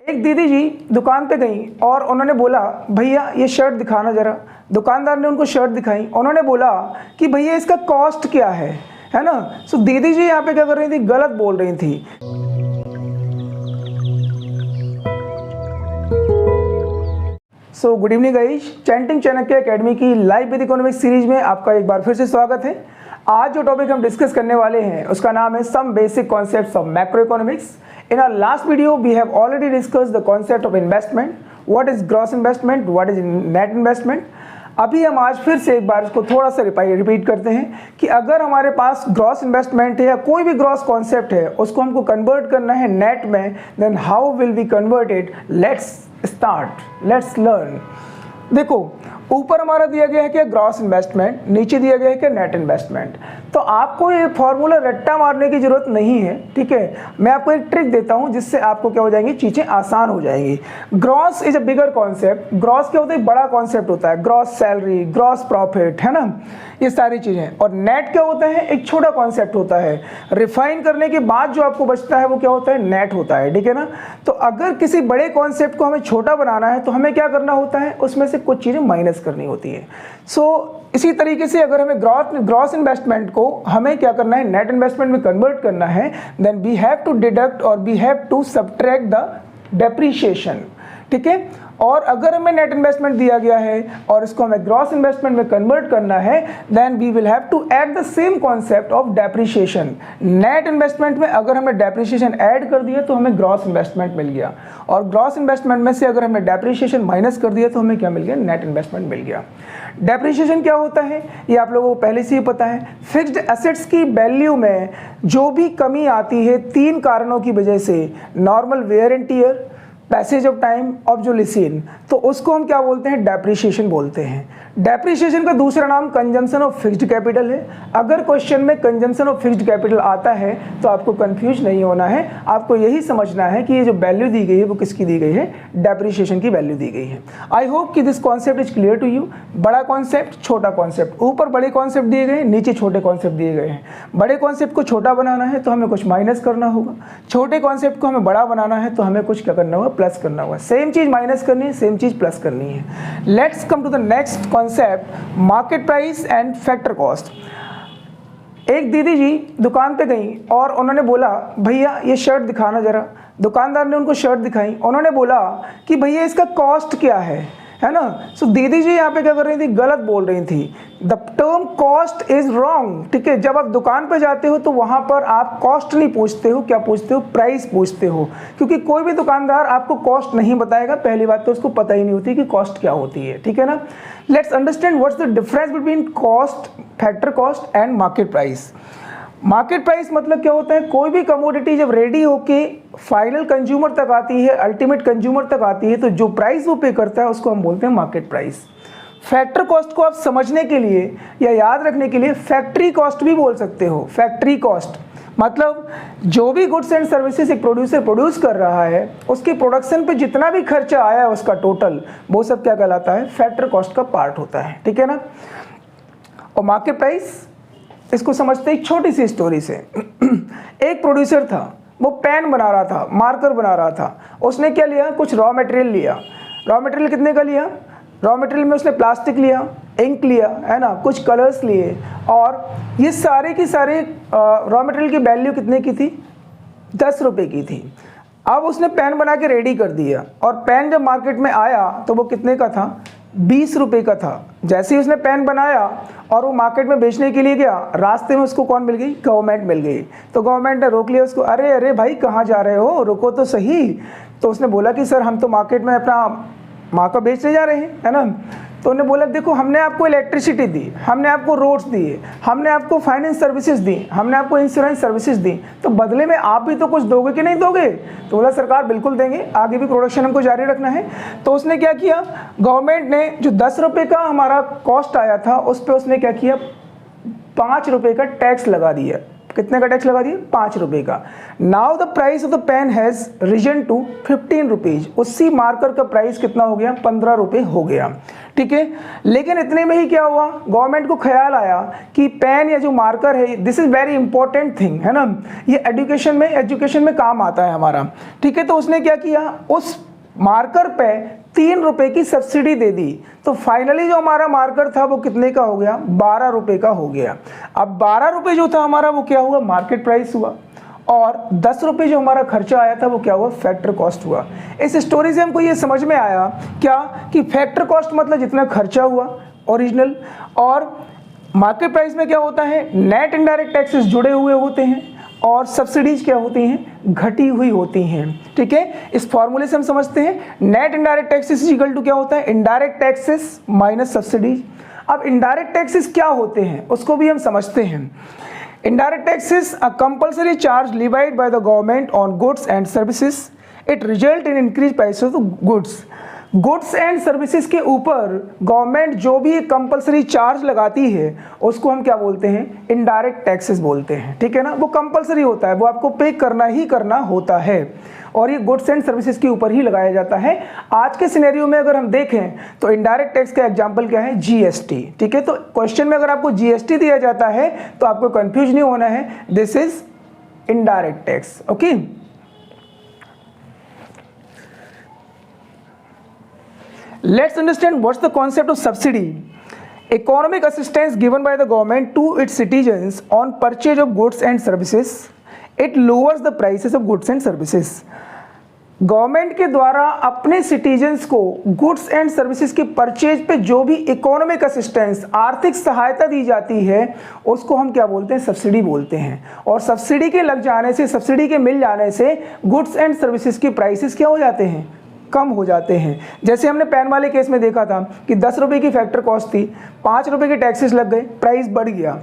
एक दीदी जी दुकान पे गई और उन्होंने बोला भैया ये शर्ट दिखाना ज़रा। दुकानदार ने उनको शर्ट दिखाई। उन्होंने बोला कि भैया इसका कॉस्ट क्या है ना। सो दीदी जी यहाँ पे क्या कर रही थी, गलत बोल रही थी। So good evening guys, chanting Chanakya academy की लाइव विद इकोनॉमिक्स सीरीज में आपका एक बार फिर से स्वागत है। आज जो टॉपिक हम डिस्कस करने वाले हैं उसका नाम है some basic concepts of macroeconomics. In our last video, we have already discussed the concept of investment. What is gross investment? What is net investment? अभी हम आज फिर से एक बार इसको थोड़ा सा रिपीट करते हैं कि अगर हमारे पास ग्रॉस इन्वेस्टमेंट है या कोई भी ग्रॉस कॉन्सेप्ट है उसको हमको कन्वर्ट करना है नेट में, then how will we convert it. Let's start, let's learn. देखो, ऊपर हमारा दिया गया है कि ग्रॉस इन्वेस्टमेंट, नीचे दिया गया है कि नेट इन्वेस्टमेंट। तो आपको ये फॉर्मूला रट्टा मारने की जरूरत नहीं है, ठीक है। मैं आपको एक ट्रिक देता हूं जिससे आपको क्या हो जाएंगी, चीज़ें आसान हो जाएंगी। Gross is a bigger concept. Gross क्या होता है, बड़ा कॉन्सेप्ट होता है। ग्रॉस सैलरी, ग्रॉस प्रॉफिट, है ना, ये सारी चीज़ें। और नेट क्या होता है, एक छोटा कॉन्सेप्ट होता है। रिफाइन करने के बाद जो आपको बचता है वो क्या होता है, नेट होता है, ठीक है ना। तो अगर किसी बड़े कॉन्सेप्ट को हमें छोटा बनाना है तो हमें क्या करना होता है, उसमें से कुछ चीज़ें माइनस करनी होती है। सो इसी तरीके से अगर हमें ग्रॉस इन्वेस्टमेंट को हमें क्या करना है, नेट इन्वेस्टमेंट में कन्वर्ट करना है, then we have to deduct और we have to subtract the depreciation, ठीक है। और अगर हमें नेट इन्वेस्टमेंट दिया गया है और इसको हमें ग्रॉस इन्वेस्टमेंट में कन्वर्ट करना है, then we will have to add the same concept of depreciation. Net investment में अगर हमने डेप्रीशिएशन ऐड कर दिया तो हमें ग्रॉस इन्वेस्टमेंट मिल गया, और ग्रॉस इन्वेस्टमेंट में से अगर हमने डेप्रीशिएशन माइनस कर दिया तो हमें क्या मिल गया, नेट इन्वेस्टमेंट मिल गया। डेप्रीशिएशन क्या होता है ये आप लोगों को पहले से ही पता है। फिक्स्ड एसेट्स की वैल्यू में जो भी कमी आती है तीन कारणों की वजह से, normal wear and tear, passage of time, obsolescence, तो उसको हम क्या बोलते हैं, डेप्रीशिएशन बोलते हैं। डेप्रीशिएशन का दूसरा नाम कंजम्पशन ऑफ फिक्स्ड कैपिटल है। अगर क्वेश्चन में कंजम्पशन ऑफ फिक्स्ड कैपिटल आता है तो आपको कंफ्यूज नहीं होना है, आपको यही समझना है कि ये जो वैल्यू दी गई है वो किसकी दी गई है, डेप्रीशिएशन की वैल्यू दी गई है। आई होप कि this concept is clear to you. बड़ा कॉन्सेप्ट, छोटा कॉन्सेप्ट, ऊपर बड़े कॉन्सेप्ट दिए गए, नीचे छोटे कॉन्सेप्ट दिए गए हैं। बड़े कॉन्सेप्ट को छोटा बनाना है तो हमें कुछ माइनस करना होगा, छोटे कॉन्सेप्ट को हमें बड़ा बनाना है तो हमें कुछ क्या करना होगा, प्लस करना होगा। सेम चीज माइनस करनी है, सेम चीज प्लस करनी है। Let's come to the next concept, market price and factor cost. एक दीदी जी दुकान पे गई और उन्होंने बोला भैया ये शर्ट दिखाना ज़रा। दुकानदार ने उनको शर्ट दिखाई। उन्होंने बोला कि भैया इसका कॉस्ट क्या है ना। सो दीदी जी यहाँ पे क्या कर रही थी, गलत बोल रही थी। The term cost is wrong, ठीक है। जब आप दुकान पे जाते हो तो वहाँ पर आप कॉस्ट नहीं पूछते हो, क्या पूछते हो, प्राइस पूछते हो, क्योंकि कोई भी दुकानदार आपको कॉस्ट नहीं बताएगा। पहली बात तो उसको पता ही नहीं होती कि कॉस्ट क्या होती है, ठीक है ना। Let's understand what's the difference between cost, factor cost and market price. Market price मतलब क्या होता है, कोई भी कमोडिटी जब रेडी होके फाइनल कंज्यूमर तक आती है, अल्टीमेट कंज्यूमर तक आती है, तो जो प्राइस वो पे करता है उसको हम बोलते हैं मार्केट प्राइस। फैक्टर कॉस्ट को आप समझने के लिए या याद रखने के लिए फैक्ट्री कॉस्ट भी बोल सकते हो। फैक्ट्री कॉस्ट मतलब जो भी गुड्स एंड सर्विसेज एक प्रोड्यूसर प्रोड्यूस कर रहा है, उसके प्रोडक्शन पे जितना भी खर्चा आया है उसका टोटल, वो सब क्या कहलाता है, फैक्टर कॉस्ट का पार्ट होता है, ठीक है ना। और मार्केट प्राइस, इसको समझते एक छोटी सी स्टोरी से। एक प्रोड्यूसर था, वो पेन बना रहा था, मार्कर बना रहा था। उसने क्या लिया, कुछ रॉ मटेरियल लिया। रॉ मटेरियल कितने का लिया, रॉ मटेरियल में उसने प्लास्टिक लिया, इंक लिया, है ना, कुछ कलर्स लिए, और ये सारे की सारे रॉ मटेरियल की वैल्यू कितने की थी, 10 रुपये की थी। अब उसने पेन बना के रेडी कर दिया, और पेन जब मार्केट में आया तो वो कितने का था, 20 रुपये का था। जैसे ही उसने पेन बनाया और वो मार्केट में बेचने के लिए गया, रास्ते में उसको कौन मिल गई, गवर्नमेंट मिल गई। तो गवर्नमेंट ने रोक लिया उसको, अरे अरे भाई कहाँ जा रहे हो, रुको तो सही। तो उसने बोला कि सर हम तो मार्केट में अपना मार्कर बेचने जा रहे हैं, है ना। तो उन्होंने बोला देखो हमने आपको इलेक्ट्रिसिटी दी, हमने आपको रोड्स दिए, हमने आपको फाइनेंस सर्विसेज दी, हमने आपको इंश्योरेंस सर्विसेज दी, तो बदले में आप भी तो कुछ दोगे कि नहीं दोगे। तो बोला सरकार बिल्कुल देंगे, आगे भी प्रोडक्शन हमको जारी रखना है। तो उसने क्या किया, गवर्नमेंट ने जो 10 रुपये का हमारा कॉस्ट आया था उस पर उसने क्या किया, 5 रुपये का टैक्स लगा दिया। कितने का टैक्स लगा दिए? 5 रुपये का। Now the price of the pen has risen to 15 rupees, उसी मार्कर का प्राइस कितना हो गया? 15 रुपये हो गया, ठीक है। लेकिन इतने में ही क्या हुआ, गवर्नमेंट को ख्याल आया कि पेन या जो मार्कर है, this is very important thing, है ना, ये एजुकेशन में काम आता है हमारा, ठीक है। तो उसने क्या किया, उस मार्कर पे 3 रुपए की सब्सिडी दे दी। तो फाइनली जो हमारा मार्कर था वो कितने का हो गया? 12 रुपए का हो गया। अब 12 रुपए जो था हमारा वो क्या हुआ? मार्केट प्राइस हुआ, और 10 रुपए जो हमारा खर्चा आया था वो क्या हुआ? फैक्टर कॉस्ट हुआ। इस स्टोरी से हमको ये समझ में आया क्या कि फैक्टर कॉस्ट मतलब जितना खर्चा हुआ ओरिजिनल, और मार्केट प्राइस में क्या होता है? नेट इनडायरेक्ट टैक्सेस जुड़े हुए होते हैं और सब्सिडीज क्या होती हैं? घटी हुई होती हैं, ठीक है। इस फॉर्मूले से हम समझते हैं net indirect taxes equal to क्या होता है? Indirect taxes minus subsidies. अब इनडायरेक्ट टैक्सेस क्या होते हैं उसको भी हम समझते हैं। Indirect taxes a compulsory charge levied by the government on goods and services. It result in increased prices of goods. Goods and services के ऊपर गवर्नमेंट जो भी एक कंपलसरी चार्ज लगाती है उसको हम क्या बोलते हैं? इनडायरेक्ट टैक्सेस बोलते हैं, ठीक है ना। वो कंपलसरी होता है, वो आपको पे करना ही करना होता है, और ये गुड्स एंड सर्विसेज के ऊपर ही लगाया जाता है। आज के सिनेरियो में अगर हम देखें तो इनडायरेक्ट टैक्स का एग्जांपल क्या है? जीएसटी, ठीक है। तो क्वेश्चन में अगर आपको जीएसटी दिया जाता है तो आपको कंफ्यूज नहीं होना है, this is indirect tax, okay. Let's understand what's the concept of subsidy. Economic assistance given by the government to its citizens on purchase of goods and services. It lowers the prices of goods and services. Government के द्वारा अपने citizens को goods and services के purchase पे जो भी economic assistance, आर्थिक सहायता दी जाती है उसको हम क्या बोलते हैं? सब्सिडी बोलते हैं। और सब्सिडी के लग जाने से, सब्सिडी के मिल जाने से गुड्स एंड सर्विसेज के प्राइसेस क्या हो जाते हैं? कम हो जाते हैं। जैसे हमने पेन वाले केस में देखा था कि 10 रुपये की फैक्टर कॉस्ट थी, 5 रुपये के टैक्सेस लग गए, प्राइस बढ़ गया,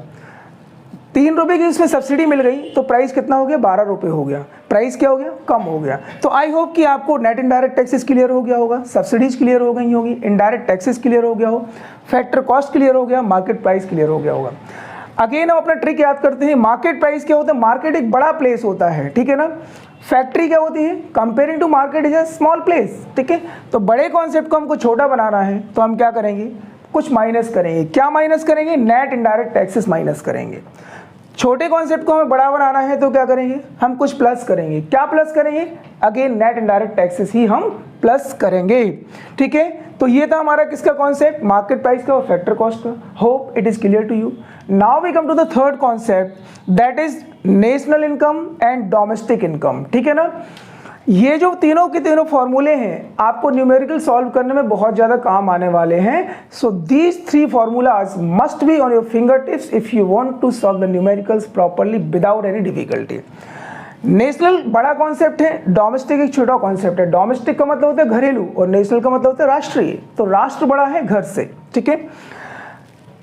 3 रुपये की उसमें सब्सिडी मिल गई तो प्राइस कितना हो गया? 12 रुपये हो गया, प्राइस क्या हो गया? कम हो गया। तो आई होप कि आपको नेट इनडायरेक्ट टैक्सेस क्लियर हो गया होगा, सब्सिडीज क्लियर हो गई होगी, इनडायरेक्ट टैक्सेस क्लियर हो गया हो, फैक्टर कॉस्ट क्लियर हो गया, मार्केट प्राइस क्लियर हो गया होगा। अगेन हम अपना ट्रिक याद करते हैं। मार्केट प्राइस क्या होता है? मार्केट एक बड़ा प्लेस होता है, ठीक है ना। फैक्ट्री क्या होती है? Comparing to market is a small place, ठीक है। तो बड़े कॉन्सेप्ट को हमको छोटा बनाना है तो हम क्या करेंगे? कुछ माइनस करेंगे। क्या माइनस करेंगे? नेट इनडायरेक्ट टैक्सेस माइनस करेंगे। छोटे कॉन्सेप्ट को हमें बड़ा बनाना है तो क्या करेंगे? हम कुछ प्लस करेंगे। क्या प्लस करेंगे? अगेन नेट इनडायरेक्ट टैक्सेस ही हम प्लस करेंगे, ठीक है। तो ये था हमारा किसका कॉन्सेप्ट? मार्केट प्राइस का और फैक्टर कॉस्ट का। Hope it is clear to you. Now we come to the third concept, that is national income and domestic income, ठीक है ना। ये जो तीनों के तीनों फॉर्मूले हैं आपको न्यूमेरिकल सॉल्व करने में बहुत ज़्यादा काम आने वाले हैं। So these 3 formulas must be on your finger tips if you want to solve the numericals properly without any difficulty. National बड़ा कॉन्सेप्ट है, डोमेस्टिक एक छोटा कॉन्सेप्ट है। डोमेस्टिक का मतलब होता है घरेलू और नेशनल का मतलब होता है राष्ट्रीय। तो राष्ट्र बड़ा है घर से, ठीक है।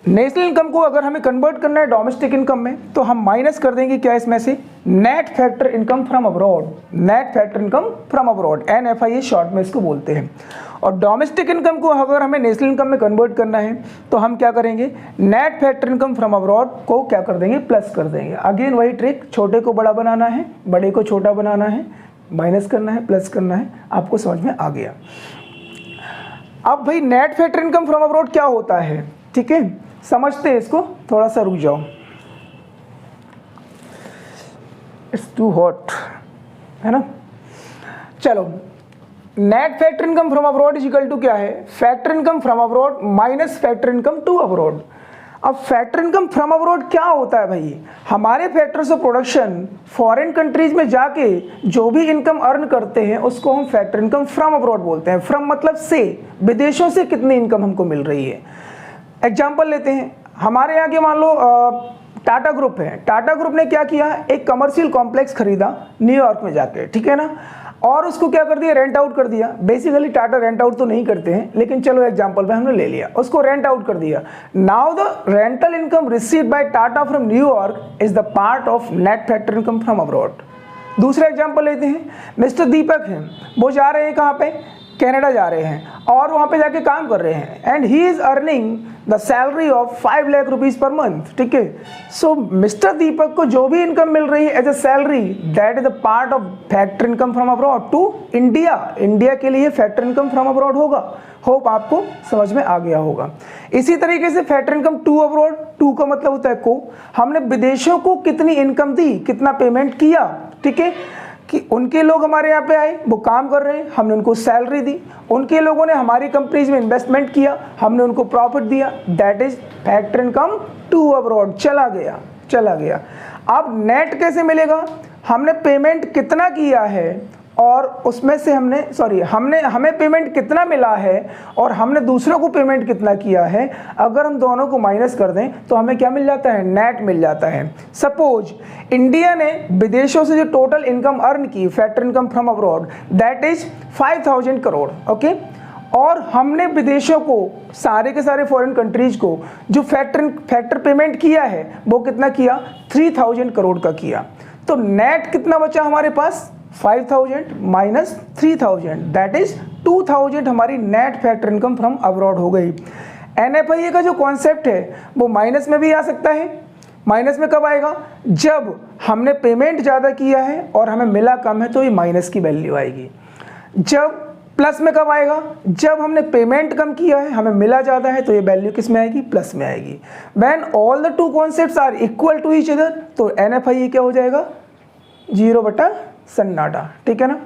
नेशनल इनकम को अगर हमें कन्वर्ट करना है डोमेस्टिक इनकम में तो हम माइनस कर देंगे क्या इसमें से? Net factor income from abroad. Net factor income from abroad, NFI short में इसको बोलते हैं। और डोमेस्टिक इनकम को अगर हमें नेशनल इनकम में कन्वर्ट करना है तो हम क्या करेंगे? Net factor income from abroad को क्या कर देंगे? प्लस कर देंगे। अगेन वही ट्रिक, छोटे को बड़ा बनाना है, बड़े को छोटा बनाना है, माइनस करना है, प्लस करना है। आपको समझ में आ गया। अब भाई net factor income from abroad क्या होता है, ठीक है, समझते हैं इसको। थोड़ा सा रुक जाओ, इट्स टू हॉट, है ना। चलो, net factor income from abroad is equal to क्या है? Factor income from abroad minus factor income to abroad. अब फैक्टर इनकम फ्रॉम अब्रॉड क्या होता है भाई? हमारे factors of production foreign countries में जाके जो भी इनकम अर्न करते हैं उसको हम फैक्टर इनकम फ्रॉम अब्रॉड बोलते हैं। फ्रॉम मतलब से, विदेशों से कितनी इनकम हमको मिल रही है। एग्जाम्पल लेते हैं, हमारे यहाँ के मान लो टाटा ग्रुप है। टाटा ग्रुप ने क्या किया? एक कमर्शियल कॉम्प्लेक्स खरीदा न्यूयॉर्क में जाके, ठीक है ना, और उसको क्या कर दिया? रेंट आउट कर दिया। बेसिकली टाटा रेंट आउट तो नहीं करते हैं, लेकिन चलो एग्जांपल पे हमने ले लिया, उसको रेंट आउट कर दिया। Now the rental income received by Tata from New York is the part of net factor income from abroad. दूसरा एग्जांपल लेते हैं, मिस्टर दीपक हैं, वो जा रहे हैं कहाँ पे? कनाडा जा रहे हैं और वहाँ पे जाके काम कर रहे हैं and he is earning the salary of 5 lakh rupees per month, ठीक है। सो मिस्टर दीपक को जो भी इनकम मिल रही है as a salary, that is the part of factor income from abroad to India. India के लिए फैक्टर इनकम फ्रॉम अब्रॉड होगा। होप आपको समझ में आ गया होगा। इसी तरीके से factor income to abroad, to का मतलब होता है को, हमने विदेशों को कितनी इनकम दी, कितना पेमेंट किया, ठीक है, कि उनके लोग हमारे यहाँ पे आए, वो काम कर रहे हैं, हमने उनको सैलरी दी, उनके लोगों ने हमारी कंपनीज में इन्वेस्टमेंट किया, हमने उनको प्रॉफिट दिया, that is factor income to abroad. चला गया। अब नेट कैसे मिलेगा, हमने पेमेंट कितना किया है और उसमें से हमें पेमेंट कितना मिला है और हमने दूसरों को पेमेंट कितना किया है, अगर हम दोनों को माइनस कर दें तो हमें क्या मिल जाता है, नेट मिल जाता है। सपोज इंडिया ने विदेशों से जो टोटल इनकम अर्न की, factor income from abroad, that is 5000 crore, okay. और हमने विदेशों को, सारे के सारे फॉरेन कंट्रीज को जो फैक्टर पेमेंट किया है वो कितना किया, 3000 करोड़ का किया। तो नेट कितना बचा हमारे पास, 5000 माइनस 3000, दैट इज 2000 हमारी net factor income from abroad हो गई। NFIA का जो कॉन्सेप्ट है वो माइनस में भी आ सकता है। माइनस में कब आएगा, जब हमने पेमेंट ज़्यादा किया है और हमें मिला कम है तो ये माइनस की वैल्यू आएगी। जब प्लस में कब आएगा, जब हमने पेमेंट कम किया है, हमें मिला ज़्यादा है, तो ये वैल्यू किस में आएगी, प्लस में आएगी। When all the two concepts are equal to each other, तो NFIA क्या हो जाएगा, 0 बटा सन्नाटा, ठीक है ना।